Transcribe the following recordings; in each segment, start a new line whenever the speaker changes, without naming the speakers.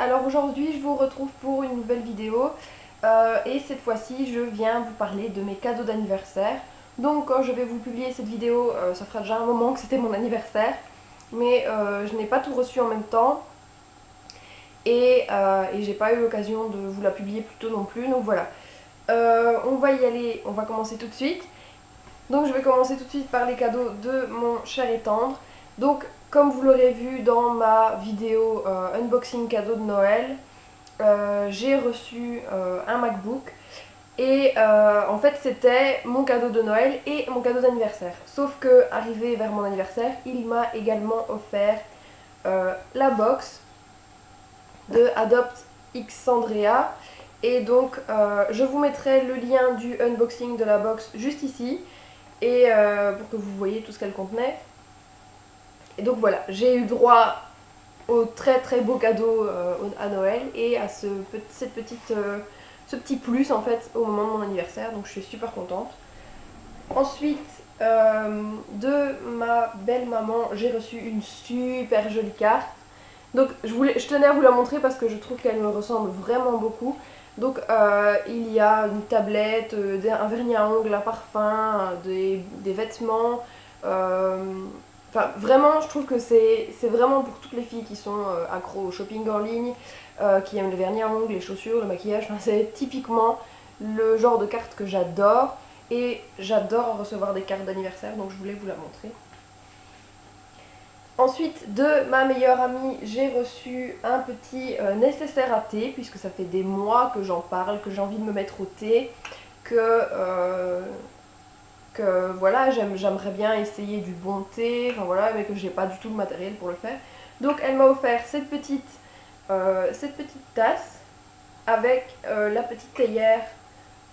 alors aujourd'hui je vous retrouve pour une nouvelle vidéo et cette fois-ci je viens vous parler de mes cadeaux d'anniversaire. Donc quand je vais vous publier cette vidéo, ça fera déjà un moment que c'était mon anniversaire, mais je n'ai pas tout reçu en même temps et j'ai pas eu l'occasion de vous la publier plus tôt non plus, donc voilà. On va y aller, on va commencer tout de suite. Donc je vais commencer tout de suite par les cadeaux de mon cher et tendre. Donc comme vous l'aurez vu dans ma vidéo unboxing cadeau de Noël, j'ai reçu un MacBook et en fait c'était mon cadeau de Noël et mon cadeau d'anniversaire. Sauf que arrivé vers mon anniversaire, il m'a également offert la box de Adopt Xandria. Et donc je vous mettrai le lien du unboxing de la box juste ici et pour que vous voyez tout ce qu'elle contenait. Et donc voilà, j'ai eu droit au très très beau cadeau à Noël et à ce petit plus en fait au moment de mon anniversaire, donc je suis super contente. Ensuite, de ma belle maman, j'ai reçu une super jolie carte. Donc je tenais à vous la montrer parce que je trouve qu'elle me ressemble vraiment beaucoup. Donc il y a une tablette, un vernis à ongles, un parfum, des vêtements. Enfin vraiment je trouve que c'est vraiment pour toutes les filles qui sont accros au shopping en ligne, qui aiment le vernis à ongles, les chaussures, le maquillage. Enfin, c'est typiquement le genre de carte que j'adore. Et j'adore recevoir des cartes d'anniversaire, donc je voulais vous la montrer. Ensuite, de ma meilleure amie, j'ai reçu un petit nécessaire à thé, puisque ça fait des mois que j'en parle, que j'ai envie de me mettre au thé, que voilà, j'aimerais bien essayer du bon thé, enfin voilà, mais que j'ai pas du tout le matériel pour le faire. Donc elle m'a offert cette petite tasse avec la petite théière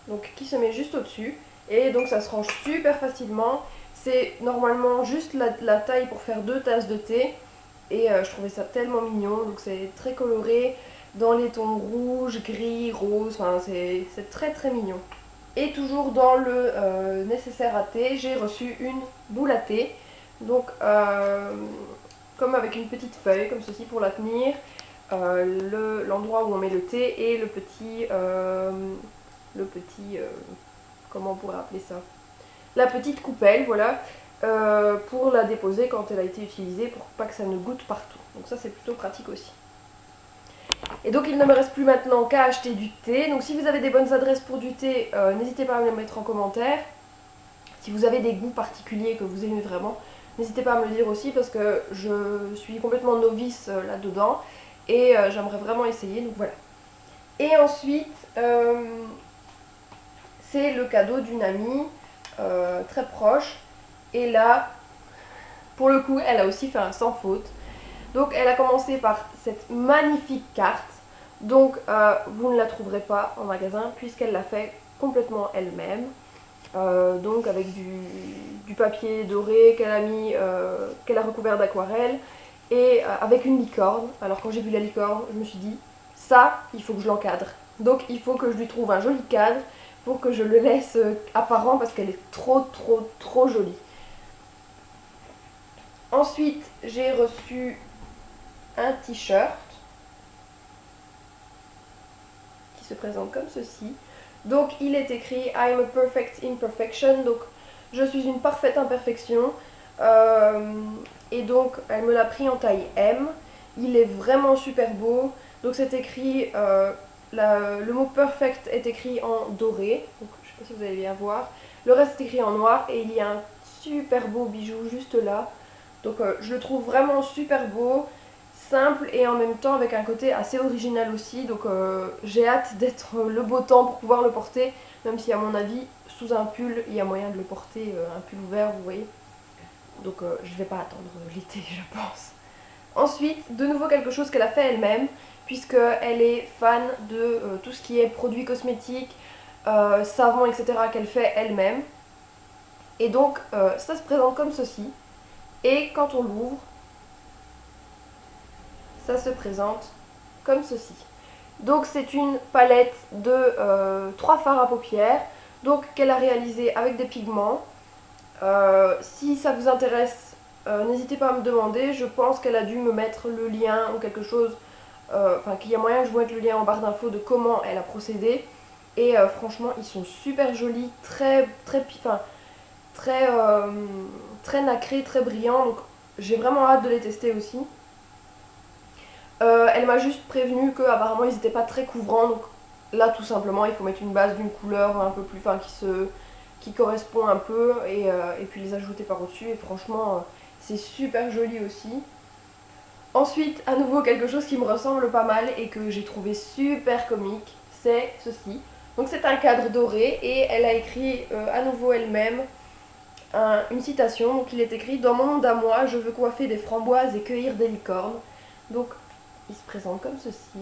donc, qui se met juste au-dessus. Et donc ça se range super facilement. C'est normalement juste la taille pour faire 2 tasses de thé. Et je trouvais ça tellement mignon. Donc c'est très coloré dans les tons rouge, gris, rose. Enfin c'est très très mignon. Et toujours dans le nécessaire à thé, j'ai reçu une boule à thé. Donc comme avec une petite feuille comme ceci pour la tenir. L'endroit où on met le thé et le petit comment on pourrait appeler ça, la petite coupelle, voilà, pour la déposer quand elle a été utilisée pour pas que ça ne goûte partout. Donc ça c'est plutôt pratique aussi. Et donc il ne me reste plus maintenant qu'à acheter du thé. Donc si vous avez des bonnes adresses pour du thé, n'hésitez pas à me les mettre en commentaire. Si vous avez des goûts particuliers que vous aimez vraiment, n'hésitez pas à me le dire aussi parce que je suis complètement novice là-dedans et j'aimerais vraiment essayer, donc voilà. Et ensuite, c'est le cadeau d'une amie très proche. Et là, pour le coup, elle a aussi fait un sans faute. Donc elle a commencé par cette magnifique carte. Donc vous ne la trouverez pas en magasin puisqu'elle l'a fait complètement elle-même. Donc avec du papier doré qu'elle a mis, qu'elle a recouvert d'aquarelle et avec une licorne. Alors quand j'ai vu la licorne, je me suis dit, ça, il faut que je l'encadre. Donc il faut que je lui trouve un joli cadre pour que je le laisse apparent parce qu'elle est trop trop trop jolie. Ensuite, j'ai reçu un t-shirt qui se présente comme ceci. Donc il est écrit I'm a perfect imperfection, donc je suis une parfaite imperfection. Et donc elle me l'a pris en taille M. Il est vraiment super beau. Donc c'est écrit, le mot perfect est écrit en doré. Donc je sais pas si vous allez bien voir. Le reste est écrit en noir et il y a un super beau bijou juste là. Donc je le trouve vraiment super beau, simple et en même temps avec un côté assez original aussi. Donc j'ai hâte d'être le beau temps pour pouvoir le porter, même si à mon avis sous un pull il y a moyen de le porter, un pull ouvert vous voyez. Donc je vais pas attendre l'été je pense. Ensuite, de nouveau quelque chose qu'elle a fait elle-même, puisqu'elle est fan de tout ce qui est produits cosmétiques, savons, etc. qu'elle fait elle-même. Et donc ça se présente comme ceci. Et quand on l'ouvre, ça se présente comme ceci. Donc c'est une palette de 3 fards à paupières, donc qu'elle a réalisé avec des pigments. Si ça vous intéresse, n'hésitez pas à me demander. Je pense qu'elle a dû me mettre le lien ou quelque chose enfin qu'il y a moyen que je vous mette le lien en barre d'infos de comment elle a procédé. Et franchement, ils sont super jolis, très nacrés, très brillants. Donc j'ai vraiment hâte de les tester aussi. Elle m'a juste prévenu qu'apparemment ils n'étaient pas très couvrants. Donc là, tout simplement, il faut mettre une base d'une couleur un peu plus, enfin qui correspond un peu et puis les ajouter par-dessus. Et franchement, c'est super joli aussi. Ensuite, à nouveau quelque chose qui me ressemble pas mal et que j'ai trouvé super comique, c'est ceci. Donc c'est un cadre doré et elle a écrit à nouveau elle-même une citation. Donc il est écrit: Dans mon monde à moi, je veux coiffer des framboises et cueillir des licornes. Donc il se présente comme ceci.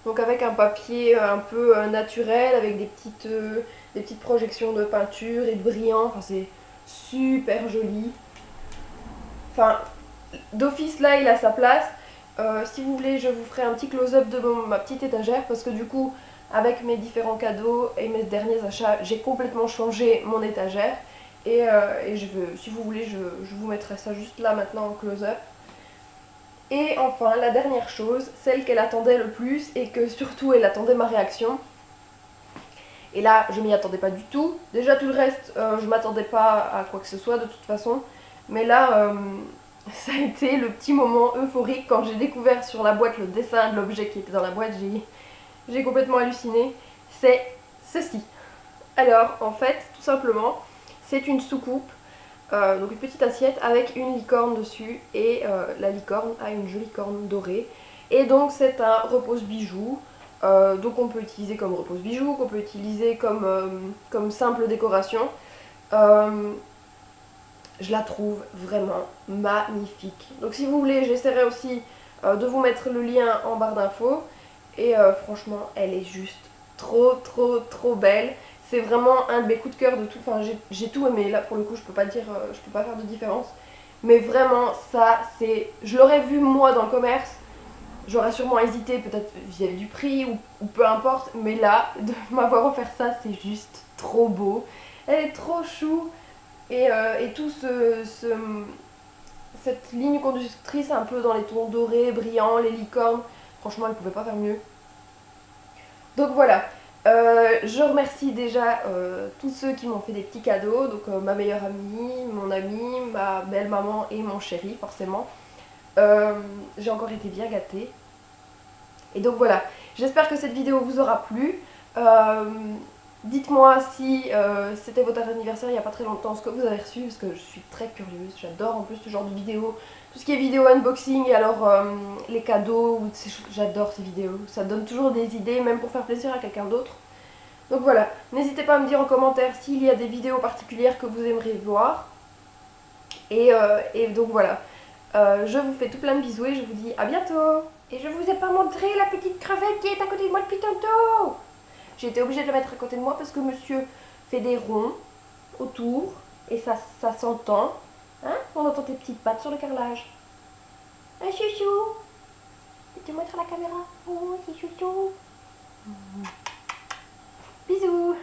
Donc avec un papier un peu naturel, avec des petites projections de peinture et de brillant. Enfin c'est super joli. Enfin, d'office là il a sa place. Si vous voulez, je vous ferai un petit close-up de ma petite étagère parce que du coup, avec mes différents cadeaux et mes derniers achats, j'ai complètement changé mon étagère. Et si vous voulez, je vous mettrai ça juste là maintenant en close-up. Et enfin, la dernière chose, celle qu'elle attendait le plus et que surtout elle attendait ma réaction. Et là, je m'y attendais pas du tout. Déjà, tout le reste, je m'attendais pas à quoi que ce soit de toute façon. Mais là, ça a été le petit moment euphorique quand j'ai découvert sur la boîte le dessin de l'objet qui était dans la boîte. J'ai complètement halluciné. C'est ceci. Alors, en fait, tout simplement, c'est une soucoupe, donc une petite assiette avec une licorne dessus. Et la licorne a une jolie corne dorée. Et donc, c'est un repose-bijoux. Donc, on peut utiliser comme repose-bijoux, qu'on peut utiliser comme simple décoration. Je la trouve vraiment magnifique. Donc si vous voulez, j'essaierai aussi de vous mettre le lien en barre d'infos. Et franchement, elle est juste trop belle. C'est vraiment un de mes coups de cœur de tout. Enfin, j'ai tout aimé. Là, pour le coup, je peux pas dire, je peux pas faire de différence. Mais vraiment, ça, c'est... Je l'aurais vu, moi, dans le commerce. J'aurais sûrement hésité, peut-être vis-à-vis du prix ou peu importe. Mais là, de m'avoir offert ça, c'est juste trop beau. Elle est trop chou. Et tout cette ligne conductrice un peu dans les tons dorés, brillants, les licornes, franchement elle pouvait pas faire mieux. Donc voilà, je remercie déjà tous ceux qui m'ont fait des petits cadeaux, donc ma meilleure amie, mon amie, ma belle maman et mon chéri forcément. J'ai encore été bien gâtée. Et donc voilà, j'espère que cette vidéo vous aura plu. Dites-moi si c'était votre anniversaire il n'y a pas très longtemps, ce que vous avez reçu, parce que je suis très curieuse, j'adore en plus ce genre de vidéos, tout ce qui est vidéo unboxing, et alors les cadeaux, j'adore ces vidéos, ça donne toujours des idées, même pour faire plaisir à quelqu'un d'autre. Donc voilà, n'hésitez pas à me dire en commentaire s'il y a des vidéos particulières que vous aimeriez voir. Et donc voilà, je vous fais tout plein de bisous et je vous dis à bientôt. Et je vous ai pas montré la petite crevette qui est à côté de moi depuis tantôt. J'ai été obligée de le mettre à côté de moi parce que monsieur fait des ronds autour et ça s'entend. Hein? On entend tes petites pattes sur le carrelage. Un chouchou. Tu te montres à la caméra. Oh, c'est chouchou. Bisous.